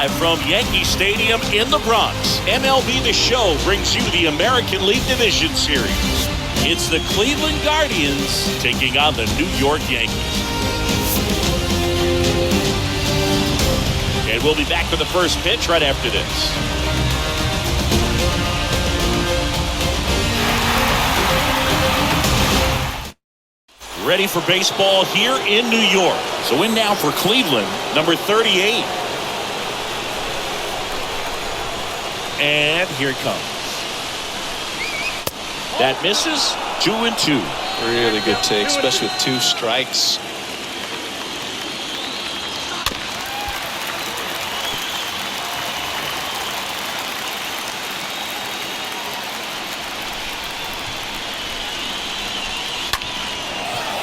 live from Yankee Stadium in the Bronx, MLB The Show brings you the American League Division Series. It's the Cleveland Guardians taking on the New York Yankees. And we'll be back for the first pitch right after this. Ready for baseball here in New York. So in now for Cleveland, number 38. And here it comes. That misses. 2-2. Really good take, especially with 2 strikes.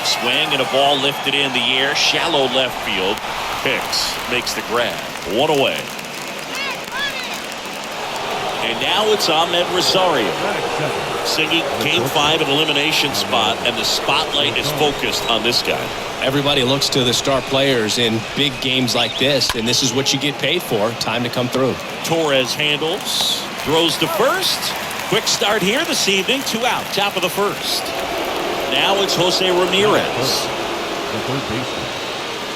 Swing and a ball lifted in the air, shallow left field. Hicks makes the grab. 1 away. And now it's Ahmed Rosario. Singing Game 5 an elimination spot, and the spotlight is focused on this guy. Everybody looks to the star players in big games like this, and this is what you get paid for. Time to come through. Torres handles, throws to first. Quick start here this evening, 2 out, top of the first. Now it's Jose Ramirez. The third baseman,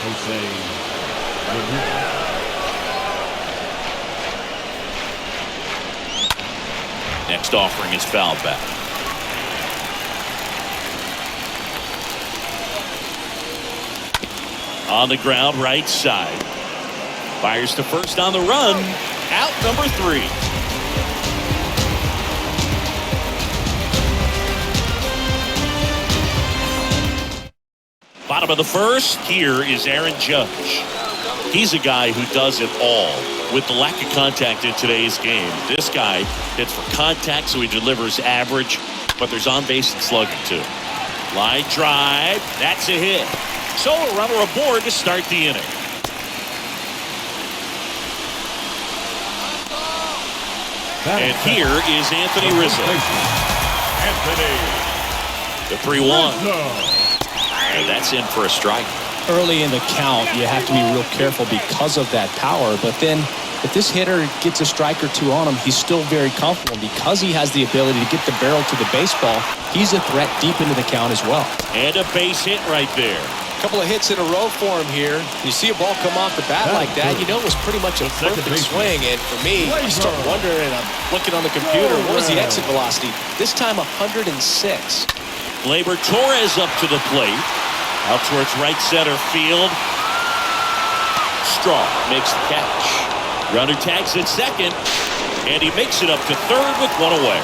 Jose Ramirez. Next offering is fouled back. On the ground, right side. Fires to first on the run. Out number 3. Bottom of the first, here is Aaron Judge. He's a guy who does it all. With the lack of contact in today's game, this guy hits for contact, so he delivers average, but there's on-base and slugging too. Line drive, that's a hit. So a runner aboard to start the inning. And here is Anthony Rizzo. The 3-1. And that's in for a strike. Early in the count, you have to be real careful because of that power. But then if this hitter gets a strike or 2 on him, he's still very comfortable. Because he has the ability to get the barrel to the baseball, he's a threat deep into the count as well. And a base hit right there. A couple of hits in a row for him here. You see a ball come off the bat like that, you know it was pretty much a perfect swing. And for me, I start wondering, I'm looking on the computer, what is the exit velocity? This time 106. Gleyber Torres up to the plate. Out towards right center field. Straw makes the catch. Runner tags at second. And he makes it up to third with 1 away.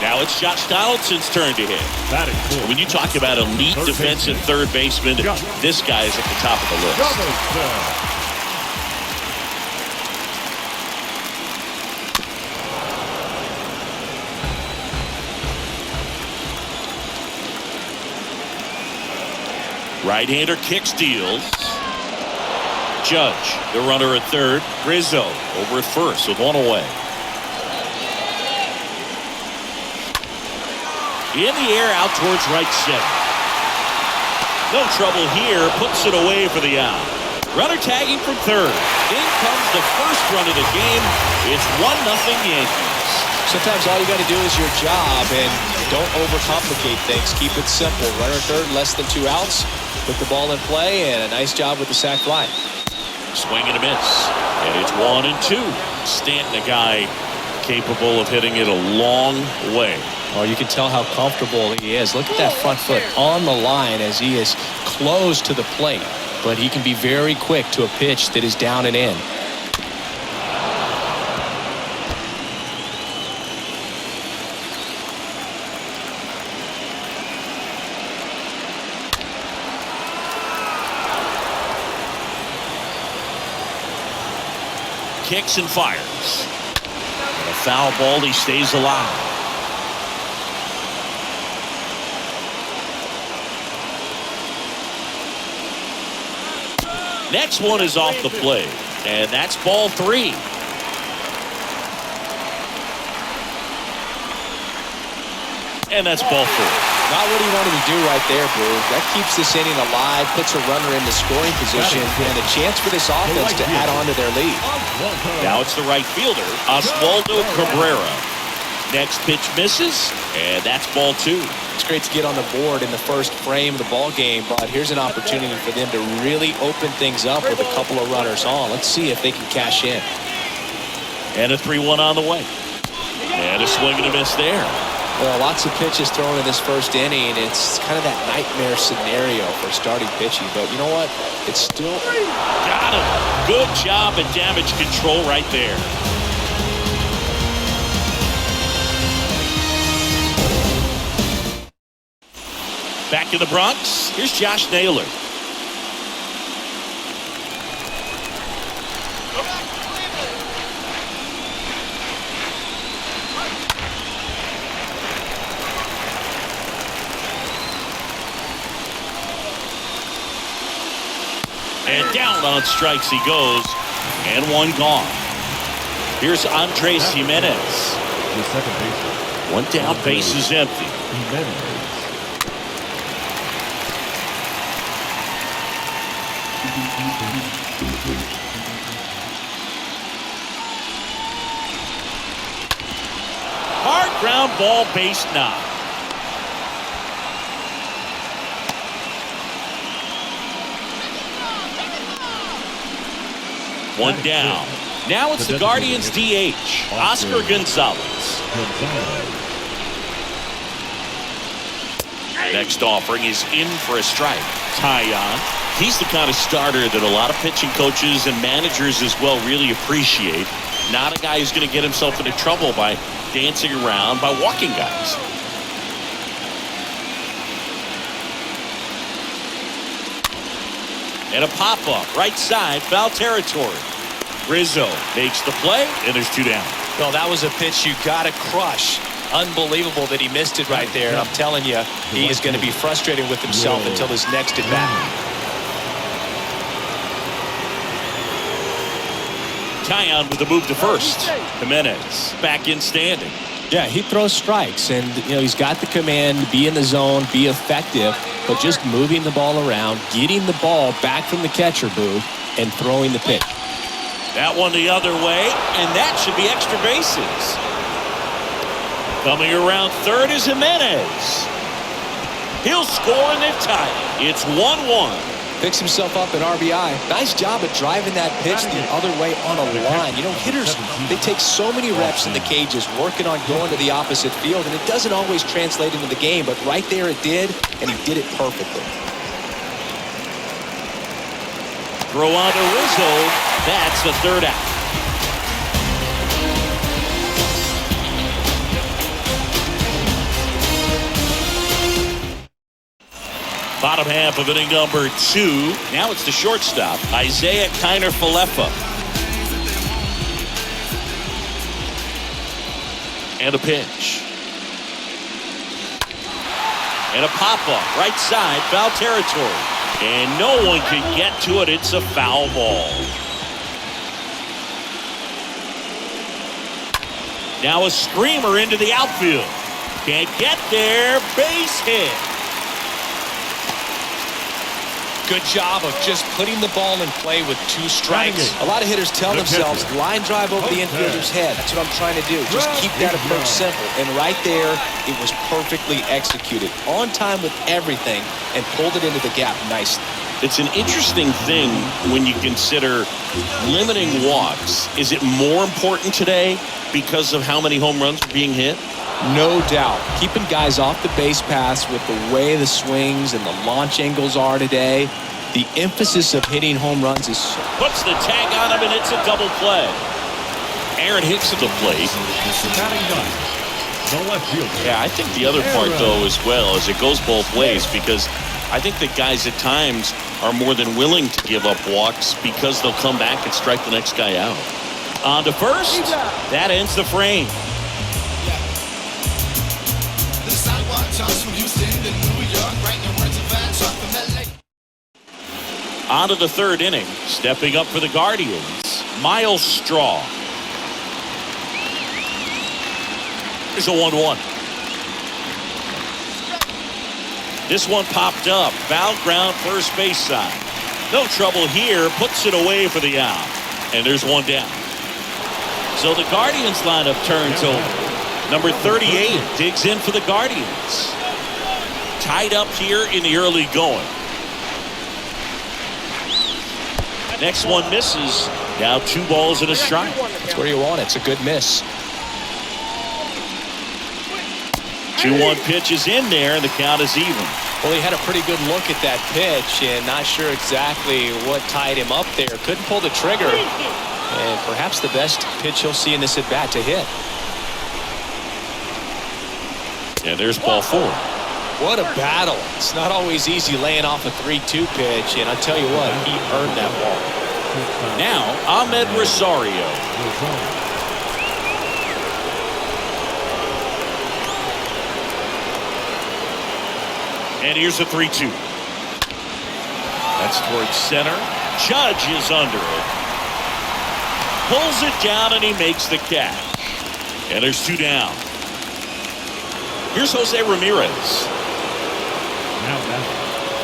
Now it's Josh Donaldson's turn to hit. When you talk about elite defensive third baseman, this guy is at the top of the list. Right-hander kick steals. Judge, the runner at third. Rizzo over at first with 1 away. In the air out towards right center. No trouble here. Puts it away for the out. Runner tagging from third. In comes the first run of the game. It's 1-0 Yankees. Sometimes all you got to do is your job and don't overcomplicate things. Keep it simple. Runner third, less than 2 outs. Put the ball in play, and a nice job with the sac fly. Swing and a miss. And it's 1-2. Stanton, a guy capable of hitting it a long way. Oh, you can tell how comfortable he is. Look at that front foot on the line as he is close to the plate. But he can be very quick to a pitch that is down and in. Kicks and fires. And a foul ball, he stays alive. Next one is off the plate, and that's ball 3. And that's ball 4. Got what he wanted to do right there, Boo. That keeps this inning alive, puts a runner into scoring position, and a chance for this offense to add on to their lead. Now it's the right fielder, Oswaldo Cabrera. Next pitch misses, and that's ball 2. It's great to get on the board in the first frame of the ball game, but here's an opportunity for them to really open things up with a couple of runners on. Let's see if they can cash in. And a 3-1 on the way. And a swing and a miss there. Well, lots of pitches thrown in this first inning. It's kind of that nightmare scenario for starting pitching, but you know what? It's still... Got him. Good job at damage control right there. Back in the Bronx, here's Josh Naylor. And down on strikes he goes, and one gone. Here's Andres Jimenez. The second baseman. One down, base is empty. Jimenez. Hard ground ball, base knock. One down. Now it's the Guardians DH, Oscar Gonzalez. Next offering is in for a strike. Tyon. He's the kind of starter that a lot of pitching coaches and managers as well really appreciate. Not a guy who's going to get himself into trouble by dancing around, by walking guys. And a pop-up, right side, foul territory. Rizzo makes the play, and there's 2 down. Well, that was a pitch you got to crush. Unbelievable that he missed it right there. I'm telling you, he is going to be frustrated with himself until his next at-bat. Tyon with the move to first. Jimenez back in standing. Yeah, he throws strikes, and he's got the command to be in the zone, be effective, but just moving the ball around, getting the ball back from the catcher booth, and throwing the pitch. That one the other way, and that should be extra bases. Coming around third is Jimenez. He'll score, and they've tied it. It's 1-1. Picks himself up an RBI. Nice job at driving that pitch the other way on a line. Hitters, they take so many reps in the cages working on going to the opposite field, and it doesn't always translate into the game, but right there it did, and he did it perfectly. Throw on to Rizzo. That's the third out. Bottom half of inning number 2. Now it's the shortstop, Isaiah Kiner-Falefa. And a pitch. And a pop-up, right side, foul territory. And no one can get to it. It's a foul ball. Now a screamer into the outfield. Can't get there. Base hit. Good job of just putting the ball in play with 2 strikes. A lot of hitters tell themselves, line drive over the infielder's head. That's what I'm trying to do. Just keep that approach simple. And right there, it was perfectly executed. On time with everything, and pulled it into the gap nicely. It's an interesting thing when you consider limiting walks. Is it more important today because of how many home runs are being hit? No doubt. Keeping guys off the base paths with the way the swings and the launch angles are today, the emphasis of hitting home runs is... Puts the tag on him, and it's a double play. Aaron Hicks at the plate. Yeah, I think the other part, though, as well, is it goes both ways, because I think that guys at times are more than willing to give up walks because they'll come back and strike the next guy out. On to first. That ends the frame. On to the third inning. Stepping up for the Guardians, Miles Straw. There's a 1-1. This one popped up. Foul ground, first base side. No trouble here. Puts it away for the out. And there's one down. So the Guardians lineup turns over. Number 38 digs in for the Guardians. Tied up here in the early going. Next one misses. Now 2 balls and a strike. That's where you want it. It's a good miss. 2-1 pitch is in there, and the count is even. Well, he had a pretty good look at that pitch, and not sure exactly what tied him up there. Couldn't pull the trigger, and perhaps the best pitch he'll see in this at-bat to hit. And there's ball 4. What a battle. It's not always easy laying off a 3-2 pitch, and I'll tell you what, he earned that ball. Now, Ahmed Rosario. And here's a 3-2. That's towards center. Judge is under it. Pulls it down, and he makes the catch. And there's 2 down. Here's Jose Ramirez. Now that's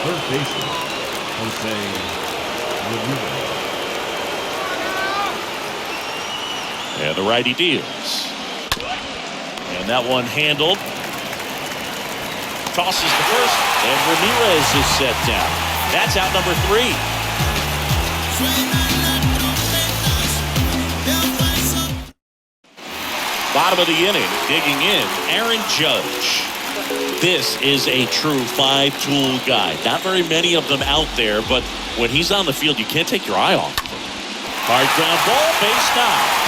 third baseman, Jose Ramirez. And the righty deals. And that one handled. Tosses the first, and Ramirez is set down. That's out number 3. Bottom of the inning, digging in, Aaron Judge. This is a true 5-tool guy. Not very many of them out there, but when he's on the field, you can't take your eye off him. Hard ground ball, base knock.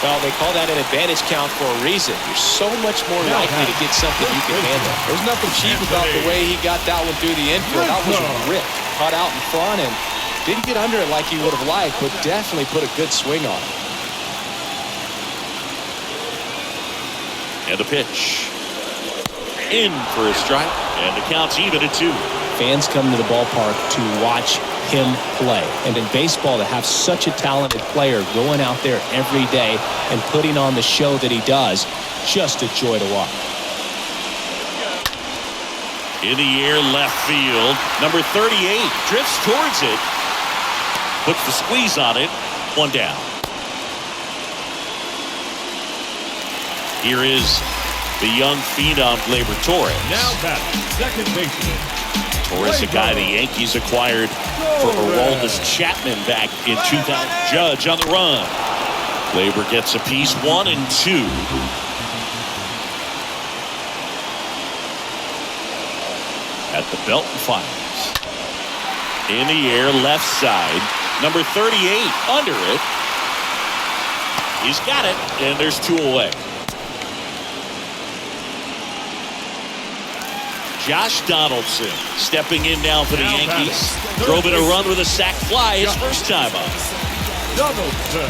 Well, they call that an advantage count for a reason. You're so much more likely to get something you can handle. There's nothing cheap about the way he got that one through the infield. That was ripped, caught out in front, and didn't get under it like he would have liked, but definitely put a good swing on it. And the pitch. In for a strike, and the count's even at 2. Fans come to the ballpark to watch him play. And in baseball, to have such a talented player going out there every day and putting on the show that he does, just a joy to watch. In the air, left field. Number 38 drifts towards it. Puts the squeeze on it. 1 down. Here is the young phenom, Gleyber Torres. Now batting, second baseman. Torres, a guy the Yankees acquired for Aroldis Chapman back in 2000. Judge on the run. Gleyber gets a piece, 1 and 2. At the belt and fires. In the air, left side. Number 38 under it. He's got it, and there's 2 away. Josh Donaldson stepping in now for the Yankees. Drove in a run with a sac fly his first time up. Donaldson.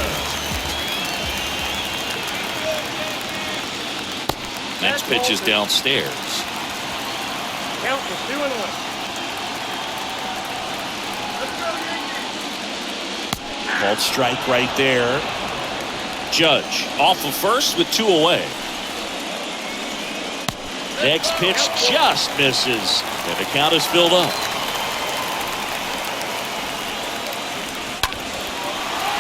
Next pitch is downstairs. Count is 2-1. Called strike right there. Judge off of first with 2 away. Next pitch just misses, and the count is filled up.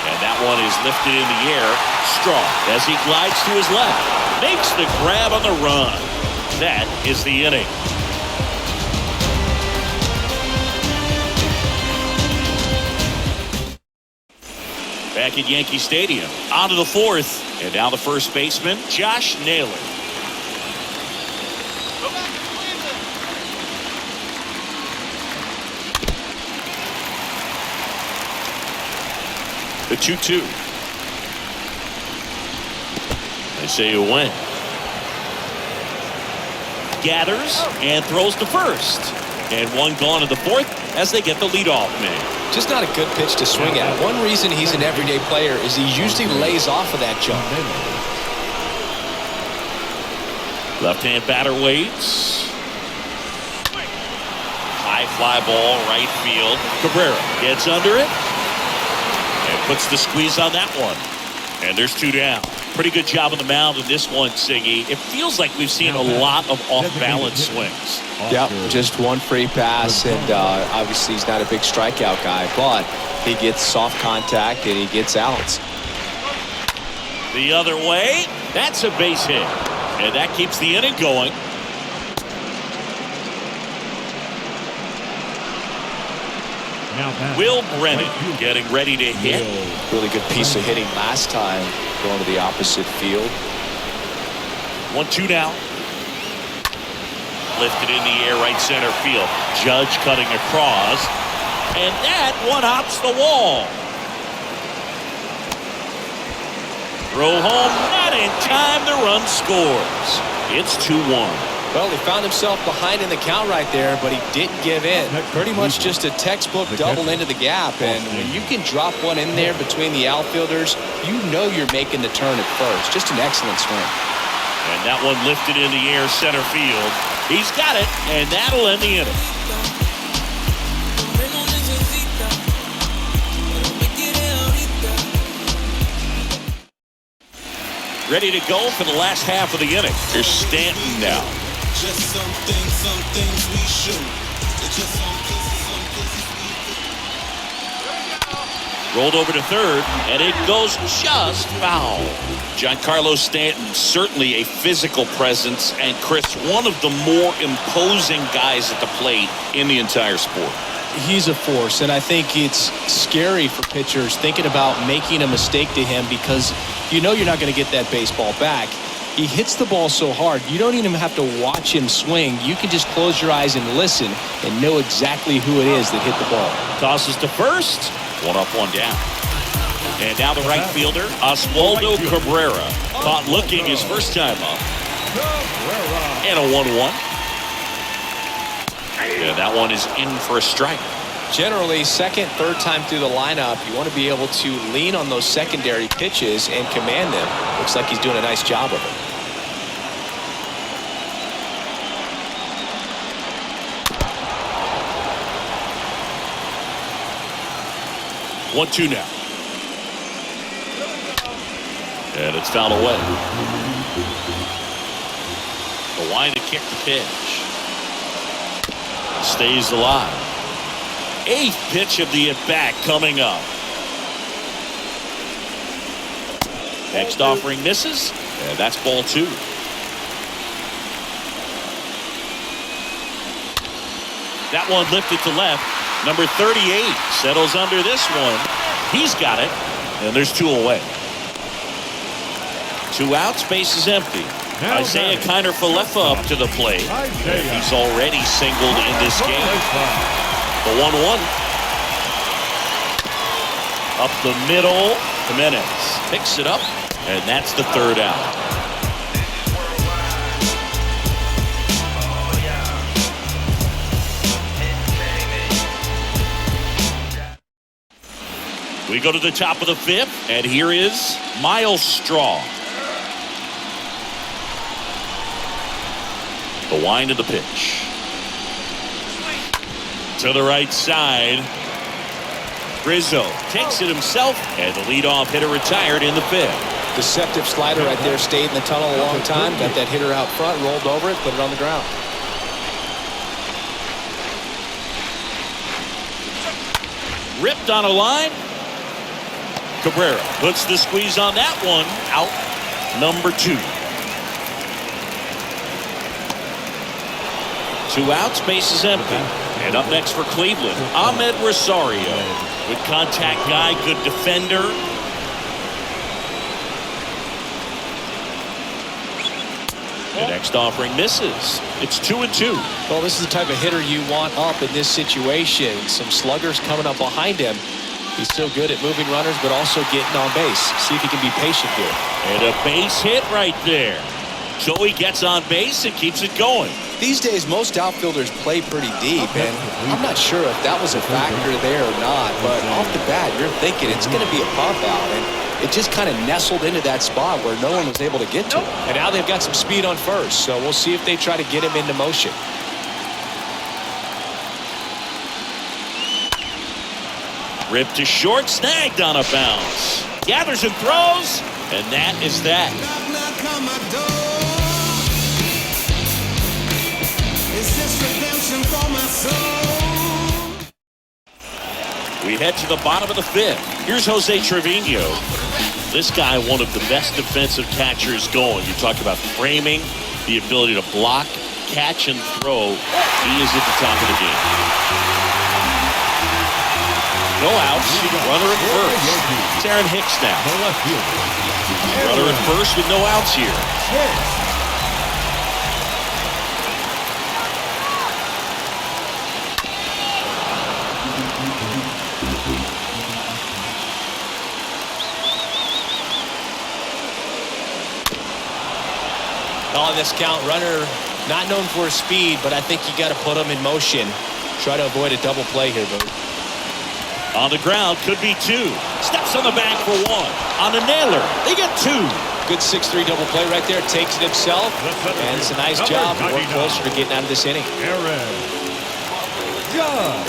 And that one is lifted in the air. Strong as he glides to his left. Makes the grab on the run. That is the inning. Back at Yankee Stadium. On to the 4th. And now the first baseman, Josh Naylor. The 2-2. They say a win. Gathers and throws to first. And 1 gone in the 4th as they get the leadoff man. Just not a good pitch to swing at. One reason he's an everyday player is he usually lays off of that jump. Left-hand batter waits. High fly ball, right field. Cabrera gets under it. And puts the squeeze on that one. And there's 2 down. Pretty good job on the mound in this one, Singy. It feels like we've seen a lot of off-balance swings. Yep, just one free pass, and obviously he's not a big strikeout guy, but he gets soft contact and he gets outs. The other way, that's a base hit, and that keeps the inning going. Will Brennan getting ready to hit. Really good piece of hitting last time, going to the opposite field. 1-2 now. Lifted in the air, right center field. Judge cutting across, and that one hops the wall. Throw home, not in time. The run scores. It's 2-1. Well, he found himself behind in the count right there, but he didn't give in. Pretty much just a textbook double into the gap. And when you can drop one in there between the outfielders, you know you're making the turn at first. Just an excellent swing. And that one lifted in the air, center field. He's got it, and that'll end the inning. Ready to go for the last half of the inning. Here's Stanton now. Just some things we shoot. Just some Rolled over to third, and it goes just foul. Giancarlo Stanton, certainly a physical presence, and Chris, one of the more imposing guys at the plate in the entire sport. He's a force, and I think it's scary for pitchers thinking about making a mistake to him because you know you're not going to get that baseball back. He hits the ball so hard, you don't even have to watch him swing. You can just close your eyes and listen and know exactly who it is that hit the ball. Tosses to first. One up, one down. And now the right fielder, Oswaldo Cabrera, caught looking his first time up. And a 1-1. And that one is in for a strike. Generally, second, third time through the lineup, you want to be able to lean on those secondary pitches and command them. Looks like he's doing a nice job of it. One, two now. And it's fouled away. The line to kick the pitch. Stays alive. Eighth pitch of the at-bat coming up. Next offering misses, and that's ball two. That one lifted to left. Number 38 settles under this one. He's got it, and there's two away. Two outs, base is empty. Isaiah Kiner-Falefa up to the plate. He's already singled in this game. The 1-1. Up the middle. Jimenez picks it up, and that's the third out. We go to the top of the fifth, and here is Miles Straw. The wind of the pitch. To the right side. Rizzo takes it himself, and the leadoff hitter retired in the fifth. Deceptive slider right there, stayed in the tunnel a long time, got that hitter out front, rolled over it, put it on the ground. Ripped on a line. Cabrera puts the squeeze on that one. Out number two. Two outs, base is empty. And up next for Cleveland, Ahmed Rosario. Good contact guy, good defender. The next offering misses. It's 2-2. Well, this is the type of hitter you want up in this situation. Some sluggers coming up behind him. He's so good at moving runners, but also getting on base. See if he can be patient here. And a base hit right there. So he gets on base and keeps it going. These days, most outfielders play pretty deep, and I'm not sure if that was a factor there or not, but off the bat, you're thinking it's going to be a pop out, and it just kind of nestled into that spot where no one was able to get to it. And now they've got some speed on first, so we'll see if they try to get him into motion. Ripped to short, snagged on a bounce. Gathers and throws. And that is that. Knock, knock on my door. Is this redemption for my soul? We head to the bottom of the fifth. Here's Jose Trevino. This guy, one of the best defensive catchers going. You talk about framing, the ability to block, catch, and throw. He is at the top of the game. No outs. Runner at first. It's Aaron Hicks now. The left fielder. Runner at first with no outs here. On this count, runner not known for his speed, but I think you got to put him in motion. Try to avoid a double play here, Boo. On the ground, could be two. Steps on the back for one. On the Naylor, they get two. Good 6-3 double play right there. Takes it himself, and it's a nice job. We're closer to getting out of this inning. Aaron Judge.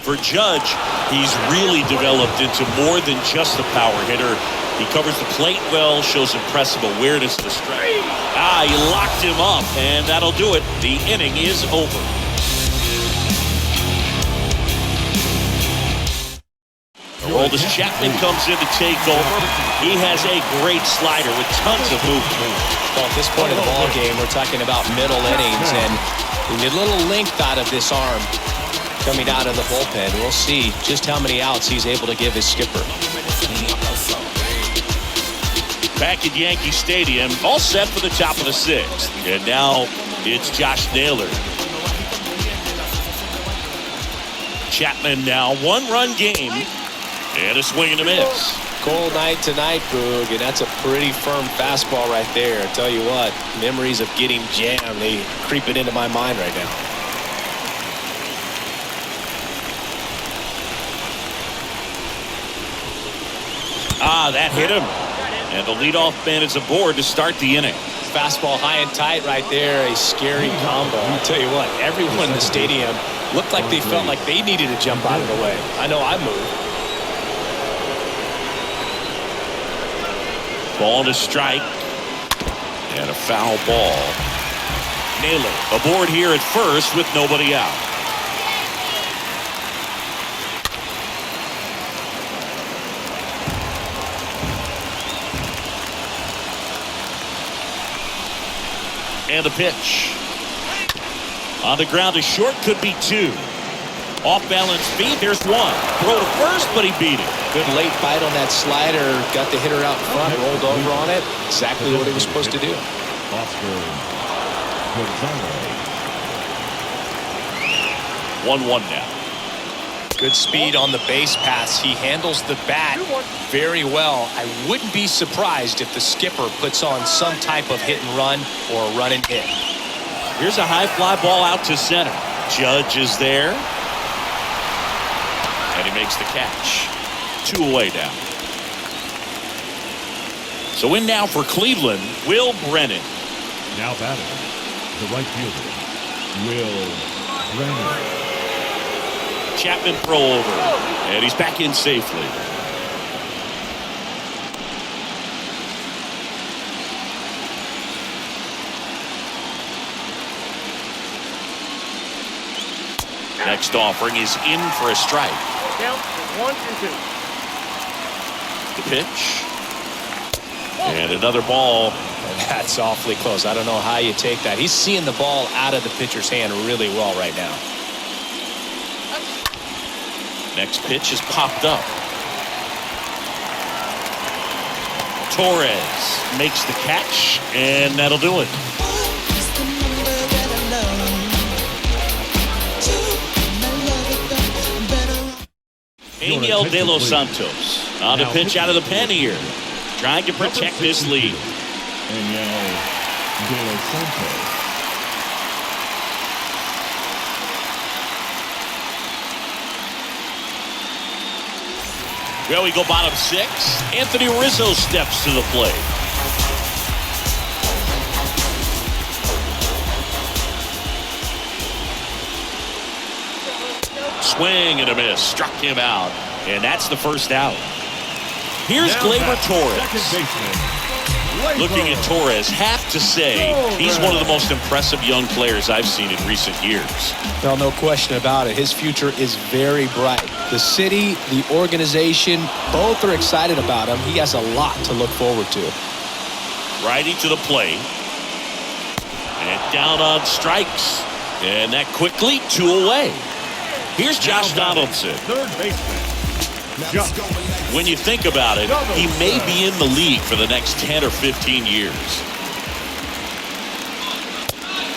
For Judge, he's really developed into more than just a power hitter. He covers the plate well, shows impressive awareness of the strike. He locked him up, and that'll do it. The inning is over. Aroldis Chapman comes in to take over. He has a great slider with tons of movement. Well, at this point of the ball game, we're talking about middle innings, and we need a little length out of this arm coming out of the bullpen. We'll see just how many outs he's able to give his skipper. Back at Yankee Stadium, all set for the top of the sixth. And now it's Josh Naylor. Chapman now, one-run game, and a swing and a miss. Cold night tonight, Boog, and that's a pretty firm fastball right there. I tell you what, memories of getting jammed, they creep it into my mind right now. That hit him. And the leadoff man is aboard to start the inning. Fastball high and tight right there, a scary combo. I'll tell you what, everyone in the stadium looked like they felt like they needed to jump out of the way. I know I moved. Ball to strike. And a foul ball. Naylor aboard here at first with nobody out. And a pitch. On the ground is short, could be two. Off balance feet, there's one. Throw to first, but he beat it. Good late bite on that slider. Got the hitter out in front, rolled over on it. Exactly what he was supposed to do. Oscar Gonzalez. 1-1 now. Good speed on the base pass. He handles the bat very well. I wouldn't be surprised if the skipper puts on some type of hit and run or a run and hit. Here's a high fly ball out to center. Judge is there. And he makes the catch. 2 away now. So in now for Cleveland, Will Brennan. Now batting, the right fielder, Will Brennan. Chapman throw over, and he's back in safely. Next offering is in for a strike. Count 1 and 2. The pitch. And another ball. That's awfully close. I don't know how you take that. He's seeing the ball out of the pitcher's hand really well right now. Next pitch is popped up. Torres makes the catch, and that'll do it. Angel De Los Santos on the pitch out of the pen here, trying to protect this lead. Angel De Los Santos. Well, we go bottom 6. Anthony Rizzo steps to the plate. Swing and a miss. Struck him out. And that's the first out. Here's Now Gleyber back, Torres. second baseman. Looking at Torres, have to say he's one of the most impressive young players I've seen in recent years. Well, no question about it. His future is very bright. The city, the organization, both are excited about him. He has a lot to look forward to. Righty to the plate. And down on strikes. And that quickly, 2 away. Here's Josh Donaldson. Third baseman. Josh. When you think about it, he may be in the league for the next 10 or 15 years.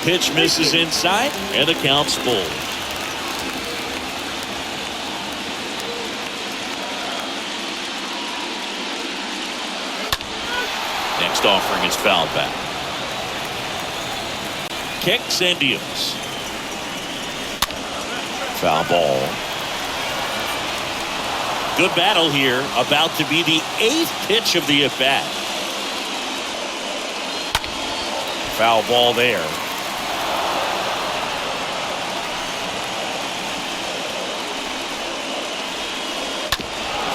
Pitch misses inside, and the count's full. Next offering is fouled back. Kicks and deals. Foul ball. Good battle here. About to be the 8th pitch of the at-bat. Foul ball there.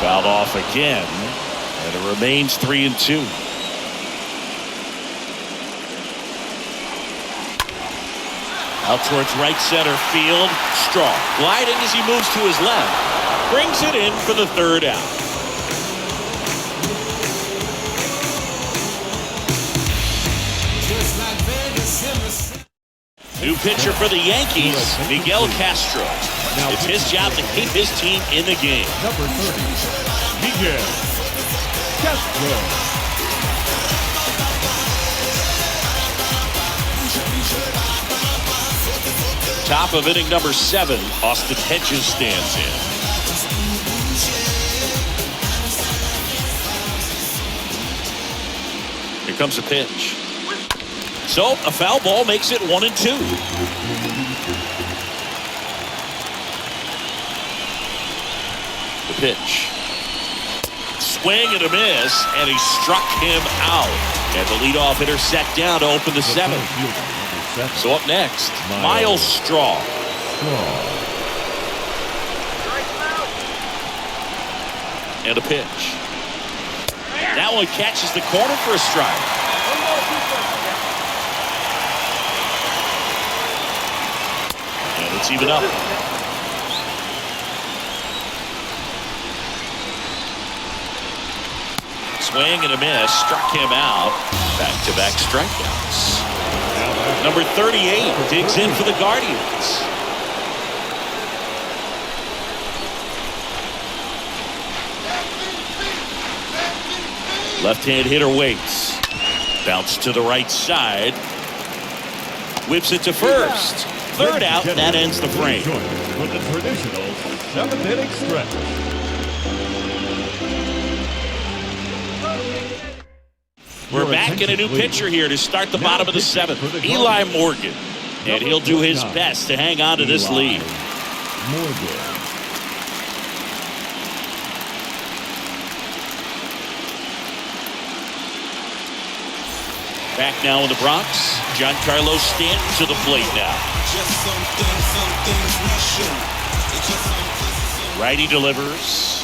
Fouled off again. And it remains 3-2. Out towards right center field. Strong. Gliding as he moves to his left. Brings it in for the 3rd out. New pitcher for the Yankees, Miguel Castro. It's his job to keep his team in the game. Number 30, Miguel Castro. Top of inning number 7, Austin Hedges stands in. Here comes a pitch. So a foul ball makes it 1-2. The pitch. Swing and a miss, and he struck him out. And the leadoff hitter set down to open the 7th. So up next, Miles Straw. And a pitch. That one catches the corner for a strike. And it's even up. Swing and a miss, struck him out. Back-to-back strikeouts. Number 38 digs in for the Guardians. Left-hand hitter waits. Bounce to the right side. Whips it to first. 3rd out, and that ends the frame. For the traditional 7th-inning stretch. We're back in a new pitcher here to start the bottom of the 7th. Eli Morgan. And he'll do his best to hang on to this lead. Morgan. Back now in the Bronx. Giancarlo Stanton to the plate now. Righty delivers.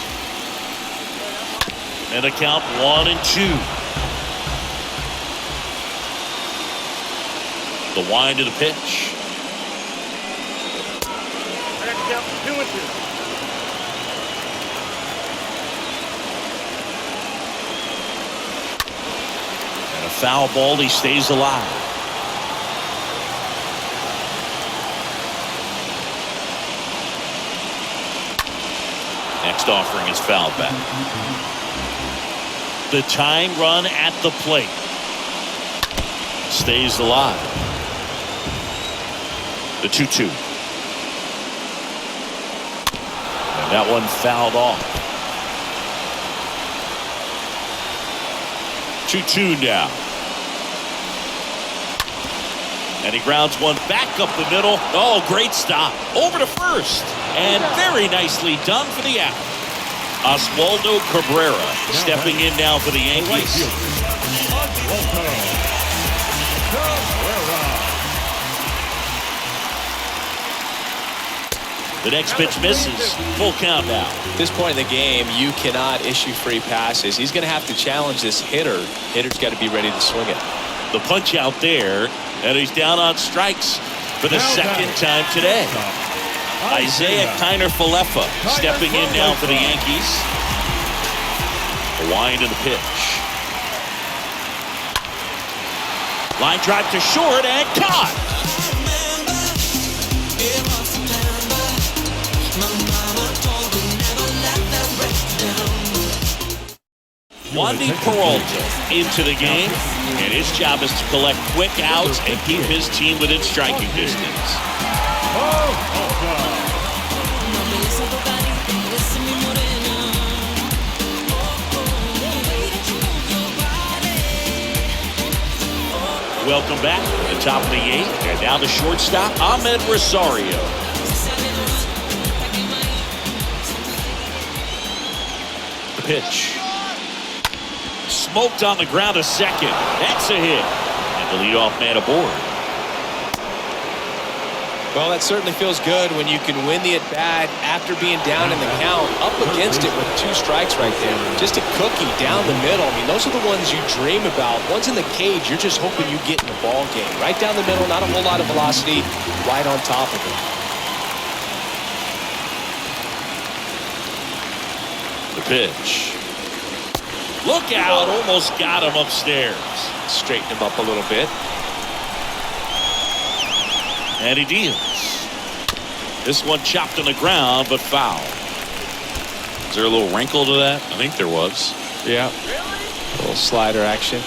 And the count 1-2. The wind of the pitch. And a foul ball, he stays alive. Next offering is fouled back. The tying run at the plate. Stays alive. The 2-2. And that one fouled off. 2-2 now. And he grounds one back up the middle. Oh, great stop. Over to first. And very nicely done for the out. Oswaldo Cabrera stepping in now for the Yankees. The next pitch misses. Full count now. At this point in the game, you cannot issue free passes. He's going to have to challenge this hitter. Hitter's got to be ready to swing it. The punch out there, and he's down on strikes for the second time today. Isaiah Kiner-Falefa stepping in now for the Yankees. A wind of the pitch. Line drive to short and caught. Wandy Peralta into the game, and his job is to collect quick outs and keep his team within striking distance. Welcome back to the top of the 8th, and now the shortstop, Ahmed Rosario. The pitch. Smoked on the ground to second. That's a hit. And the leadoff man aboard. Well, that certainly feels good when you can win the at-bat after being down in the count, up against it with 2 strikes right there. Just a cookie down the middle. I mean, those are the ones you dream about. Ones in the cage, you're just hoping you get in the ball game. Right down the middle, not a whole lot of velocity, right on top of it. The pitch. Look out, almost got him upstairs. Straighten him up a little bit. And he deals. This one chopped on the ground, but foul. Is there a little wrinkle to that? I think there was. Yeah. A little slider action.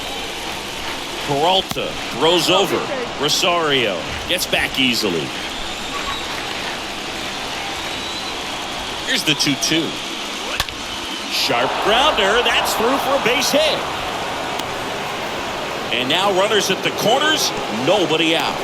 Peralta throws over. Rosario gets back easily. Here's the 2-2. Sharp grounder. That's through for a base hit. And now runners at the corners. Nobody out.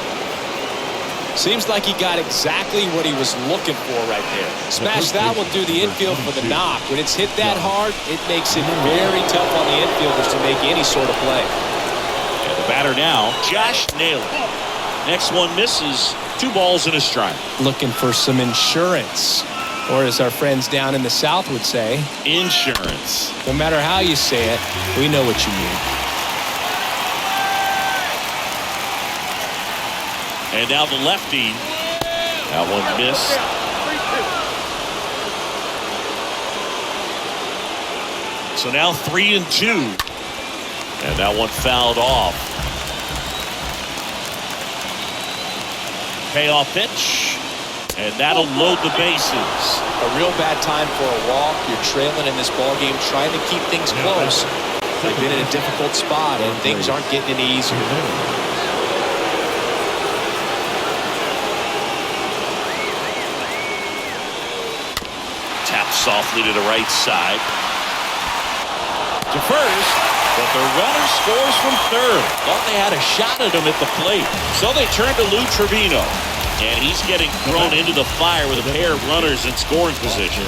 Seems like he got exactly what he was looking for right there. Smash that one through the infield for the knock. When it's hit that hard, it makes it very tough on the infielders to make any sort of play. And the batter now, Josh Naylor. Next one misses. 2 balls and a strike. Looking for some insurance. Or as our friends down in the South would say, insurance. No matter how you say it, we know what you mean. And now the lefty. That one missed. So now 3-2. And that one fouled off. Payoff pitch. And that'll load the bases. A real bad time for a walk. You're trailing in this ball game, trying to keep things close. They've been in a difficult spot, and things aren't getting any easier. Tap softly to the right side. To first, but the runner scores from third. Thought they had a shot at him at the plate. So they turn to Lou Trevino. And he's getting thrown into the fire with a pair of runners in scoring position.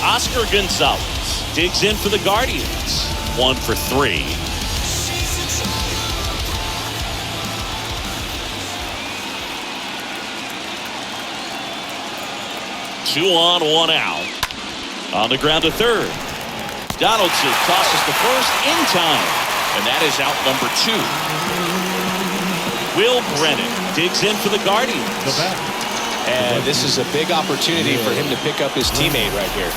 Oscar Gonzalez digs in for the Guardians. 1 for 3. Two on, 1 out. On the ground to third. Donaldson tosses to first in time. And that is out number 2. Will Brennan digs in for the Guardians. And this is a big opportunity for him to pick up his teammate right here.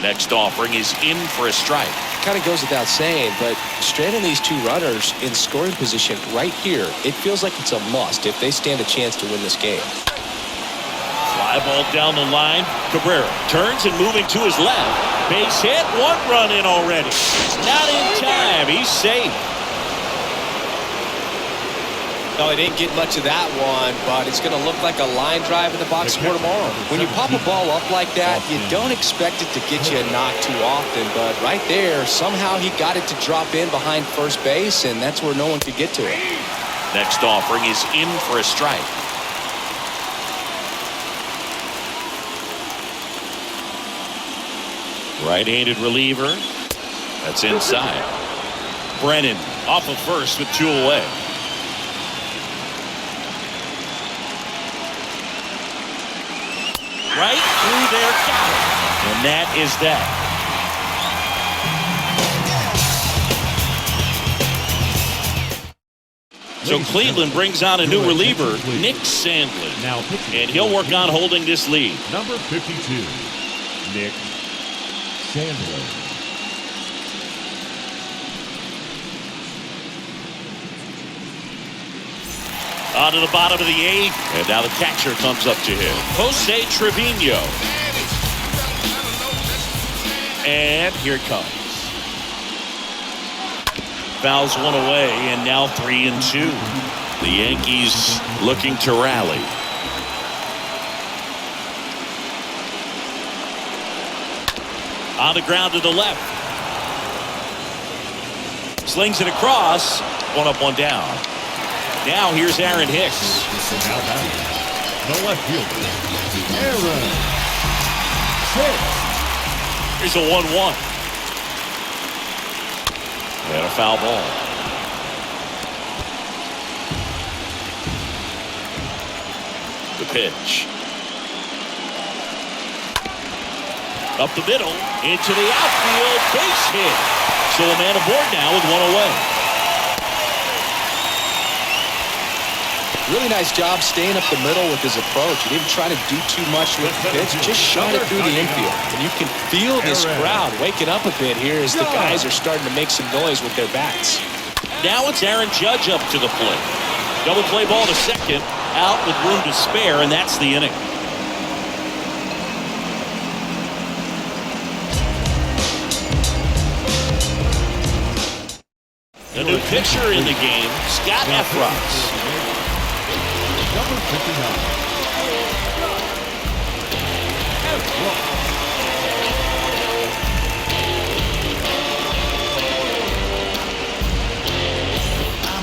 Next offering is in for a strike. Kind of goes without saying, but stranding these 2 runners in scoring position right here, it feels like it's a must if they stand a chance to win this game. Fly ball down the line. Cabrera turns and moving to his left. Base hit. 1 run in already. Not in time. He's safe. No, he didn't get much of that one, but it's going to look like a line drive in the box score tomorrow. When you pop a ball up like that, you don't expect it to get you a knock too often, but right there, somehow he got it to drop in behind first base, and that's where no one could get to it. Next offering is in for a strike. Right-handed reliever. That's inside. Brennan off of first with 2 away. Right through there, got it. And that is that. So Cleveland brings on a new reliever, Nick Sandlin. And he'll work on holding this lead. Number 52, Nick Sandlin. On to the bottom of the 8th, and now the catcher comes up to him. Jose Trevino. And here it comes. Fouls one away, and now 3-2. The Yankees looking to rally. On the ground to the left. Slings it across. 1 up, 1 down. Now here's Aaron Hicks. Now back, the left fielder, Aaron Hicks. Here's a 1-1. And a foul ball. The pitch. Up the middle, into the outfield, base hit. So a man aboard now with 1 away. Really nice job staying up the middle with his approach. He didn't try to do too much with the pitch. Just shot it through the infield. And you can feel this crowd waking up a bit here as the guys are starting to make some noise with their bats. Now it's Aaron Judge up to the plate. Double play ball to second, out with room to spare, and that's the inning. The new pitcher in the game, Scott Efros. Number 59.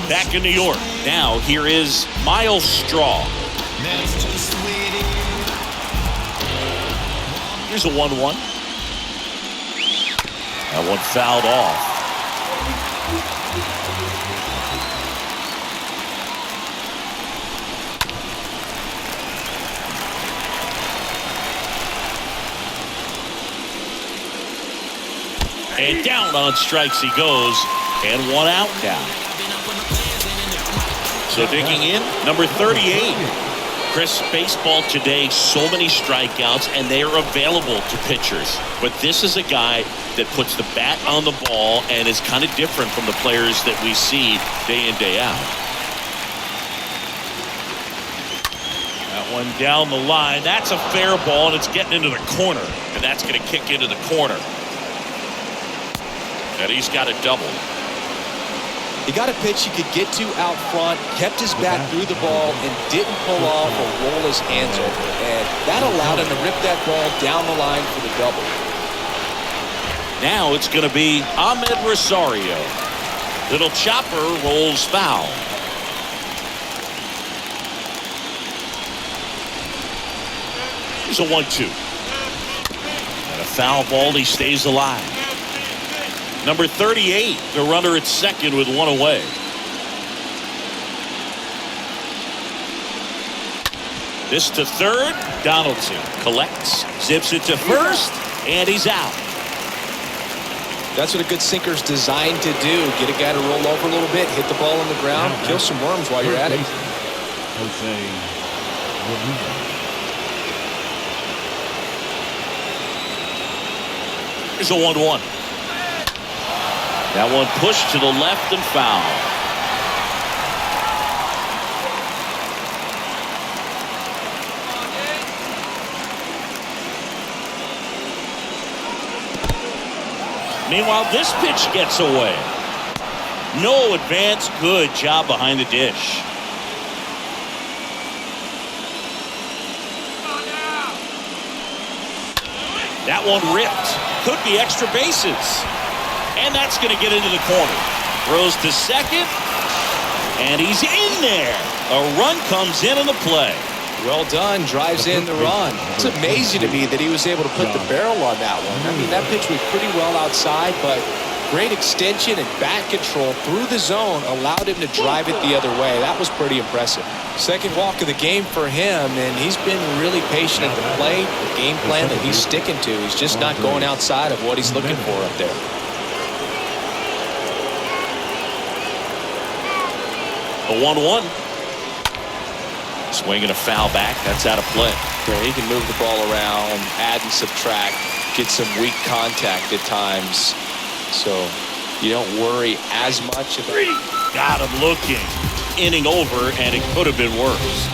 Back in New York. Now here is Miles Straw. Here's a 1-1. That one fouled off. And down on strikes he goes, and 1 out now. So digging in, number 38. Chris, baseball today, so many strikeouts, and they are available to pitchers. But this is a guy that puts the bat on the ball and is kind of different from the players that we see day in, day out. That one down the line. That's a fair ball, and it's getting into the corner. And that's going to kick into the corner. And he's got a double. He got a pitch he could get to out front, kept his bat through the ball, and didn't pull off or roll his hands over. And that allowed him to rip that ball down the line for the double. Now it's going to be Ahmed Rosario. Little chopper rolls foul. Here's a 1-2. And a foul ball, he stays alive. Number 38, the runner at second with 1 away. This to third. Donaldson collects, zips it to first, and he's out. That's what a good sinker's designed to do. Get a guy to roll over a little bit, hit the ball on the ground, kill some worms while you're at it. Here's a 1-1. That one pushed to the left and foul. Meanwhile, this pitch gets away. No advance. Good job behind the dish. That one ripped. Could be extra bases. And that's going to get into the corner. Throws to second. And he's in there. A run comes in on the play. Well done. Drives in the run. It's amazing to me that he was able to put the barrel on that one. I mean, that pitch was pretty well outside, but great extension and bat control through the zone allowed him to drive it the other way. That was pretty impressive. Second walk of the game for him, and he's been really patient at the plate. The game plan that he's sticking to, he's just not going outside of what he's looking for up there. A 1-1. Swinging a foul back. That's out of play. Yeah, he can move the ball around, add and subtract, get some weak contact at times. So you don't worry as much about it. Got him looking. Inning over, and it could have been worse.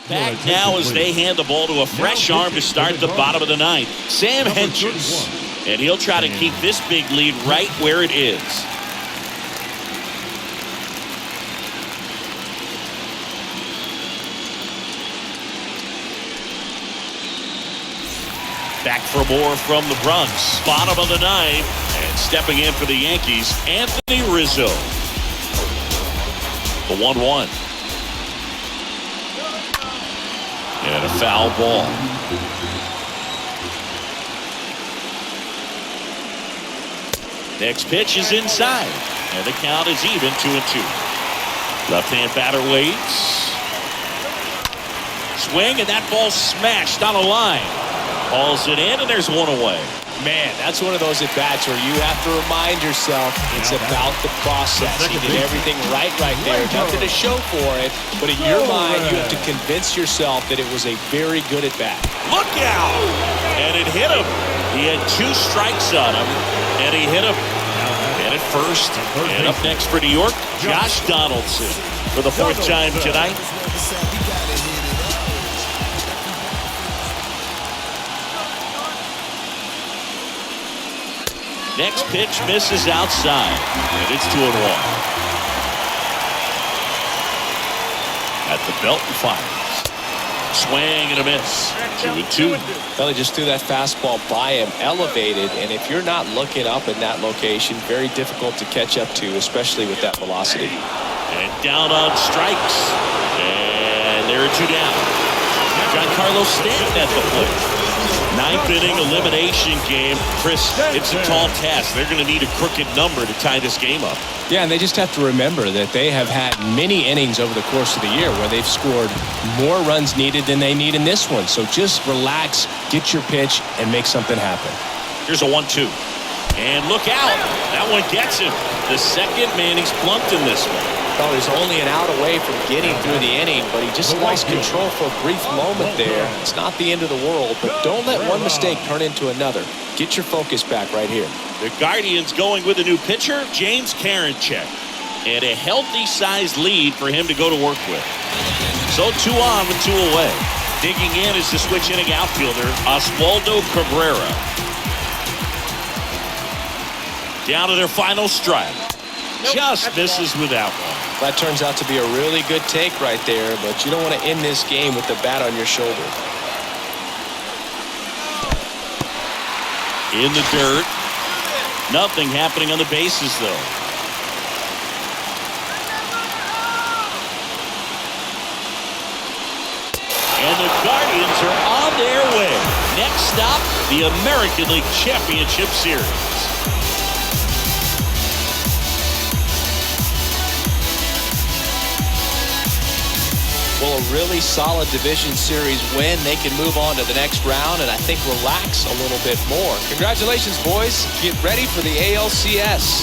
Back now as they hand the ball to a fresh arm to start the bottom of the ninth. Sam Hentges. And he'll try to keep this big lead right where it is. Back for more from the Bronx. Bottom of the ninth. And stepping in for the Yankees, Anthony Rizzo. The 1-1. And a foul ball. Next pitch is inside. And the count is even 2-2. Left-hand batter waits. Swing, and that ball smashed on a line. Hauls it in, and there's one away. Man, that's one of those at-bats where you have to remind yourself it's about the process. He did everything right there. Nothing to show for it, but in your mind, you have to convince yourself that it was a very good at-bat. Look out! And it hit him. He had 2 strikes on him, and he hit him. And at first, and up next for New York, Josh Donaldson for the 4th time tonight. Next pitch misses outside, and it's 2-1. At the belt and fires. Swing and a miss. 2-2. Well, he just threw that fastball by him, elevated, and if you're not looking up in that location, very difficult to catch up to, especially with that velocity. And down on strikes. And there are 2 down. Giancarlo Stanton at the plate. 9th inning elimination game. Chris, it's a tall task. They're going to need a crooked number to tie this game up. Yeah, and they just have to remember that they have had many innings over the course of the year where they've scored more runs needed than they need in this one. So just relax, get your pitch, and make something happen. Here's a 1-2. And look out. That one gets him. The second man he's plunked in this one. Well, he's only an out away from getting through the inning, but he just lost control for a brief moment there. It's not the end of the world, but don't let one mistake turn into another. Get your focus back right here. The Guardians going with a new pitcher, James Karinchak. And a healthy-sized lead for him to go to work with. So 2 on with 2 away. Digging in is the switch inning outfielder, Oswaldo Cabrera. Down to their final strike. Just misses with that one. That turns out to be a really good take right there, but you don't want to end this game with the bat on your shoulder. In the dirt. Nothing happening on the bases, though. And the Guardians are on their way. Next stop, the American League Championship Series. Well, a really solid division series win. They can move on to the next round and I think relax a little bit more. Congratulations, boys. Get ready for the ALCS.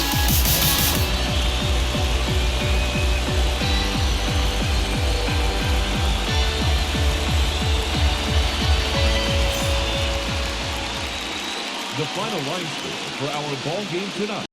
The final line score for our ball game tonight